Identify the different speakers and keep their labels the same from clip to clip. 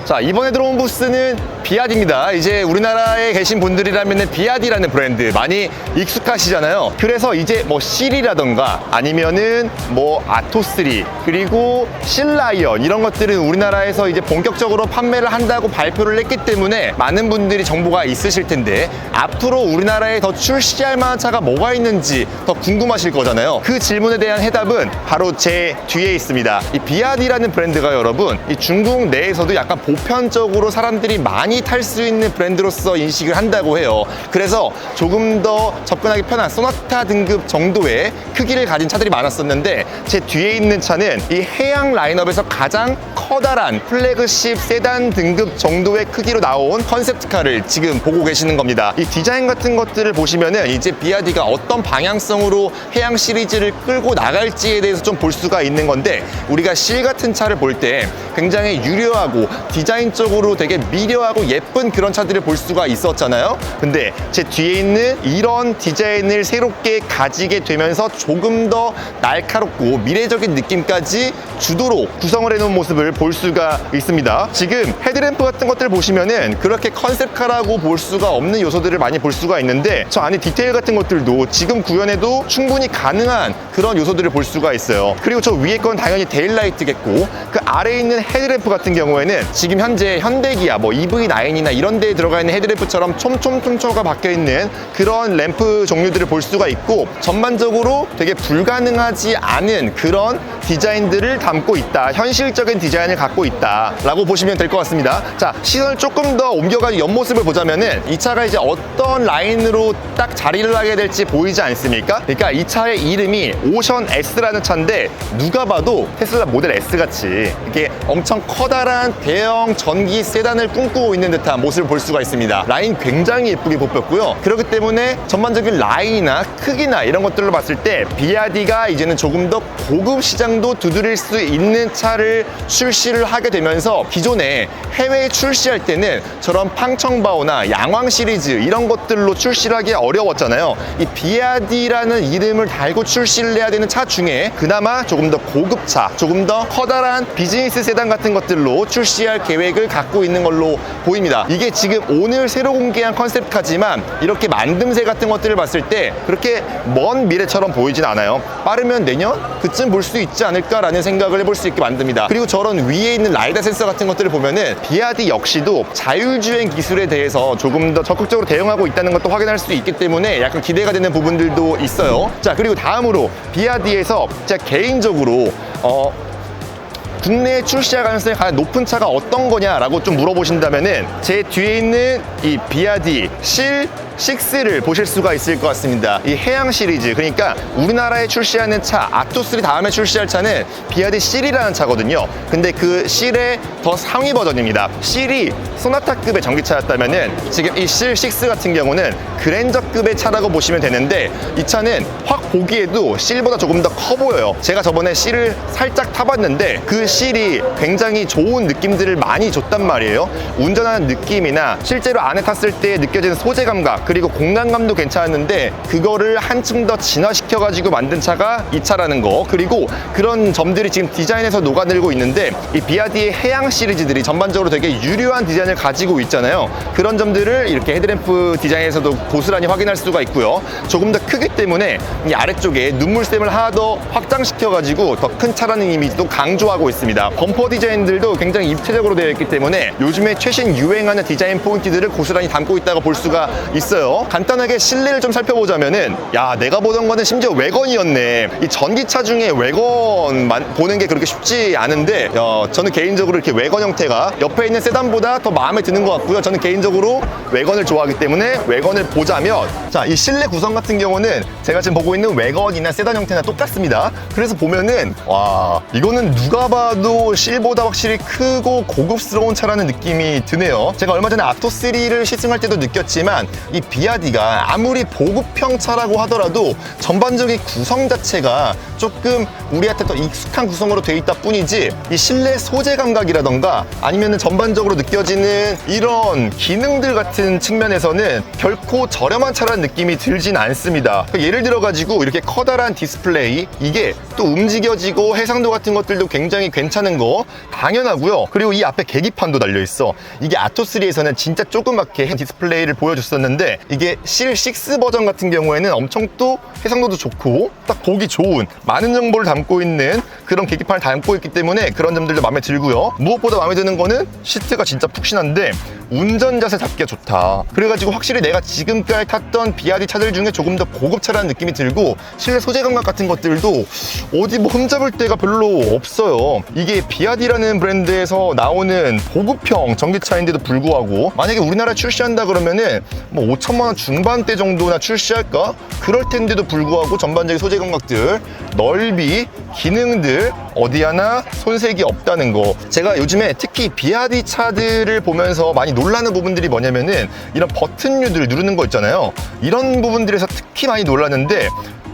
Speaker 1: 자, 이번에 들어온 부스는 비아디입니다. 이제 우리나라에 계신 분들이라면 비아디라는 브랜드 많이 익숙하시잖아요. 그래서 이제 뭐 실이라던가 아니면은 뭐 아토3 그리고 실라이언 이런 것들은 우리나라에서 이제 본격적으로 판매를 한다고 발표를 했기 때문에 많은 분들이 정보가 있으실 텐데, 앞으로 우리나라에 더 출시할 만한 차가 뭐가 있는지 더 궁금하실 거잖아요. 그 질문에 대한 해답은 바로 제 뒤에 있습니다. 이 비아디라는 브랜드가 여러분, 이 중국 내에서도 약간 보편적으로 사람들이 많이 탈 수 있는 브랜드로서 인식을 한다고 해요. 그래서 조금 더 접근하기 편한 소나타 등급 정도의 크기를 가진 차들이 많았었는데, 제 뒤에 있는 차는 이 해양 라인업에서 가장 커다란 플래그십 세단 등급 정도의 크기로 나온 컨셉트카를 지금 보고 계시는 겁니다. 이 디자인 같은 것들을 보시면은 이제 비아디가 어떤 방향성으로 해양 시리즈를 끌고 나갈지에 대해서 좀 볼 수가 있는 건데, 우리가 실 같은 차를 볼 때 굉장히 유려하고 디자인적으로 되게 미려하고 예쁜 그런 차들을 볼 수가 있었잖아요. 근데 제 뒤에 있는 이런 디자인을 새롭게 가지게 되면서 조금 더 날카롭고 미래적인 느낌까지 주도록 구성을 해놓은 모습을 볼 수가 있습니다. 지금 헤드램프 같은 것들을 보시면은 그렇게 컨셉카라고 볼 수가 없는 요소들을 많이 볼 수가 있는데, 저 안에 디테일 같은 것들도 지금 구현해도 충분히 가능한 그런 요소들을 볼 수가 있어요. 그리고 저 위에 건 당연히 데일라이트겠고, 그 아래에 있는 헤드램프 같은 경우에는 지금 현재 현대기아 뭐 EV9이나 이런 데에 들어가 있는 헤드램프처럼 촘촘촘촘가 박혀 있는 그런 램프 종류들을 볼 수가 있고, 전반적으로 되게 불가능하지 않은 그런 디자인들을 담고 있다, 현실적인 디자인을 갖고 있다 라고 보시면 될 것 같습니다. 자, 시선을 조금 더 옮겨가지고 옆모습을 보자면은 이 차가 이제 어떤 라인으로 딱 자리를 하게 될지 보이지 않습니까? 그러니까 이 차의 이름이 오션 S라는 차인데, 누가 봐도 테슬라 모델 S 같이 이렇게 엄청 커다란 대형 전기 세단을 꿈꾸고 있는 듯한 모습을 볼 수가 있습니다. 라인 굉장히 예쁘게 뽑혔고요. 그렇기 때문에 전반적인 라인이나 크기나 이런 것들로 봤을 때 비아디가 이제는 조금 더 고급 시장도 두드릴 수 있는 차를 출시를 하게 되면서, 기존에 해외에 출시할 때는 저런 팡청바오나 양왕 시리즈 이런 것들로 출시를 하기 어려웠잖아요. 이 비아디라는 이름을 달고 출시를 해야 되는 차 중에 그나마 조금 더 고급차, 조금 더 커다란 비즈니스 세단 같은 것들로 출시할 계획을 갖고 있는 걸로 보입니다. 이게 지금 오늘 새로 공개한 컨셉카지만 이렇게 만듦새 같은 것들을 봤을 때 그렇게 먼 미래처럼 보이진 않아요. 빠르면 내년? 그쯤 볼 수 있지 않을까라는 생각을 해볼 수 있게 만듭니다. 그리고 저런 위에 있는 라이다 센서 같은 것들을 보면은 비아디 역시도 자율주행 기술에 대해서 조금 더 적극적으로 대응하고 있다는 것도 확인할 수 있기 때문에 약간 기대가 되는 부분들도 있어요. 자, 그리고 다음으로 비아디에서 제가 개인적으로 국내에 출시할 가능성이 가장 높은 차가 어떤 거냐라고 좀 물어보신다면은 제 뒤에 있는 이 비아디 실 6를 보실 수가 있을 것 같습니다. 이 해양 시리즈, 그러니까 우리나라에 출시하는 차, 아토3 다음에 출시할 차는 비아디 실이라는 차거든요. 근데 그 실의 더 상위 버전입니다. 실이 소나타급의 전기차였다면은 지금 이 실 6 같은 경우는 그랜저급의 차라고 보시면 되는데, 이 차는 확 보기에도 실보다 조금 더 커 보여요. 제가 저번에 실을 살짝 타봤는데 그 실이 굉장히 좋은 느낌들을 많이 줬단 말이에요. 운전하는 느낌이나 실제로 안에 탔을 때 느껴지는 소재 감각, 그리고 공간감도 괜찮았는데 그거를 한층 더 진화시켜 가지고 만든 차가 이 차라는 거. 그리고 그런 점들이 지금 디자인에서 녹아들고 있는데, 이 비아디의 해양 시리즈들이 전반적으로 되게 유려한 디자인을 가지고 있잖아요. 그런 점들을 이렇게 헤드램프 디자인에서도 고스란히 확인할 수가 있고요. 조금 더 크기 때문에 이 아래쪽에 눈물샘을 하나 더 확장시켜 가지고 더 큰 차라는 이미지도 강조하고 있습니다. 범퍼 디자인들도 굉장히 입체적으로 되어 있기 때문에 요즘에 최신 유행하는 디자인 포인트들을 고스란히 담고 있다고 볼 수가 있어요. 간단하게 실내를 좀 살펴보자면은, 야, 내가 보던 거는 심지어 외건이었네. 이 전기차 중에 외건만 보는 게 그렇게 쉽지 않은데, 저는 개인적으로 이렇게 외건 형태가 옆에 있는 세단보다 더 마음에 드는 것 같고요. 저는 개인적으로 외건을 좋아하기 때문에 외건을 보자면, 자, 이 실내 구성 같은 경우는 제가 지금 보고 있는 외건이나 세단 형태나 똑같습니다. 그래서 보면은, 와, 이거는 누가 봐도 실보다 확실히 크고 고급스러운 차라는 느낌이 드네요. 제가 얼마 전에 아토3를 시승할 때도 느꼈지만 이 비아디가 아무리 보급형 차라고 하더라도 전반적인 구성 자체가 조금 우리한테 더 익숙한 구성으로 되어 있다 뿐이지 이 실내 소재 감각이라던가 아니면 전반적으로 느껴지는 이런 기능들 같은 측면에서는 결코 저렴한 차라는 느낌이 들진 않습니다. 예를 들어 가지고 이렇게 커다란 디스플레이, 이게 또 움직여지고 해상도 같은 것들도 굉장히 괜찮은 거 당연하고요. 그리고 이 앞에 계기판도 달려 있어. 이게 아토3에서는 진짜 조그맣게 디스플레이를 보여줬었는데 이게 CL6 버전 같은 경우에는 엄청 또 해상도도 좋고 딱 보기 좋은 많은 정보를 담고 있는 그런 계기판을 담고 있기 때문에 그런 점들도 마음에 들고요. 무엇보다 마음에 드는 거는 시트가 진짜 푹신한데 운전 자세 잡기가 좋다. 그래가지고 확실히 내가 지금까지 탔던 비아디 차들 중에 조금 더 고급차라는 느낌이 들고 실내 소재 감각 같은 것들도 어디 뭐 흠잡을 데가 별로 없어요. 이게 비아디라는 브랜드에서 나오는 보급형 전기차인데도 불구하고 만약에 우리나라에 출시한다 그러면은 뭐 5천만 원 중반대 정도나 출시할까? 그럴 텐데도 불구하고 전반적인 소재 감각들, 넓이, 기능들 어디 하나 손색이 없다는 거. 제가 요즘에 특히 비아디 차들을 보면서 많이 놀라는 부분들이 뭐냐면은 이런 버튼류들 누르는 거 있잖아요. 이런 부분들에서 특히 많이 놀랐는데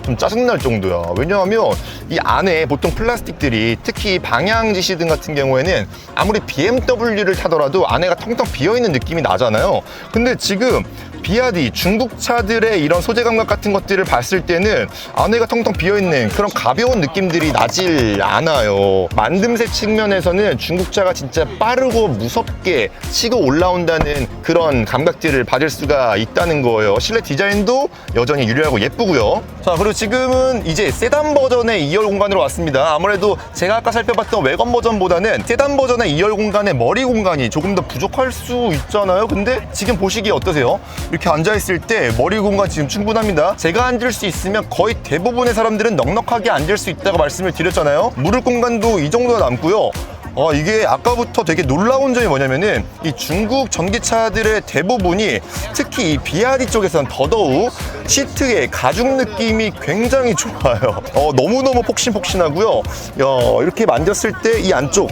Speaker 1: 좀 짜증날 정도야. 왜냐하면 이 안에 보통 플라스틱들이 특히 방향 지시등 같은 경우에는 아무리 BMW를 타더라도 안에가 텅텅 비어있는 느낌이 나잖아요. 근데 지금 비아디 중국 차들의 이런 소재 감각 같은 것들을 봤을 때는 안에가 텅텅 비어있는 그런 가벼운 느낌들이 나질 않아요. 만듦새 측면에서는 중국차가 진짜 빠르고 무섭게 치고 올라온다는 그런 감각들을 받을 수가 있다는 거예요. 실내 디자인도 여전히 유려하고 예쁘고요. 자, 그리고 지금은 이제 세단 버전의 2열 공간으로 왔습니다. 아무래도 제가 아까 살펴봤던 외관 버전보다는 세단 버전의 2열 공간의 머리 공간이 조금 더 부족할 수 있잖아요. 근데 지금 보시기에 어떠세요? 이렇게 앉아있을 때 머리 공간 지금 충분합니다. 제가 앉을 수 있으면 거의 대부분의 사람들은 넉넉하게 앉을 수 있다고 말씀을 드렸잖아요. 무릎 공간도 이 정도가 남고요. 이게 아까부터 되게 놀라운 점이 뭐냐면은 이 중국 전기차들의 대부분이 특히 이 비아디 쪽에서는 더더욱 시트의 가죽 느낌이 굉장히 좋아요. 너무너무 폭신폭신하고요. 이렇게 만졌을 때 이 안쪽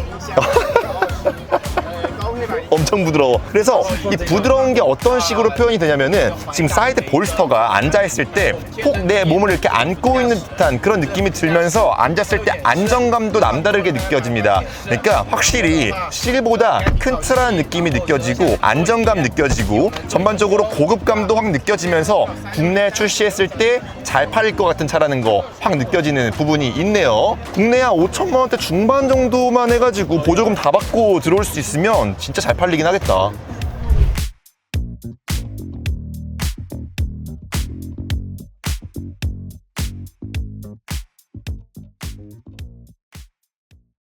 Speaker 1: 엄청 부드러워. 그래서 이 부드러운 게 어떤 식으로 표현이 되냐면은 지금 사이드 볼스터가 앉아있을 때 폭 내 몸을 이렇게 안고 있는 듯한 그런 느낌이 들면서 앉았을 때 안정감도 남다르게 느껴집니다. 그러니까 확실히 실보다 큰 트라는 느낌이 느껴지고 안정감 느껴지고 전반적으로 고급감도 확 느껴지면서 국내에 출시했을 때 잘 팔릴 것 같은 차라는 거 확 느껴지는 부분이 있네요. 국내에 5천만 원대 중반 정도만 해가지고 보조금 다 받고 들어올 수 있으면 진짜 잘 팔리긴 하겠다.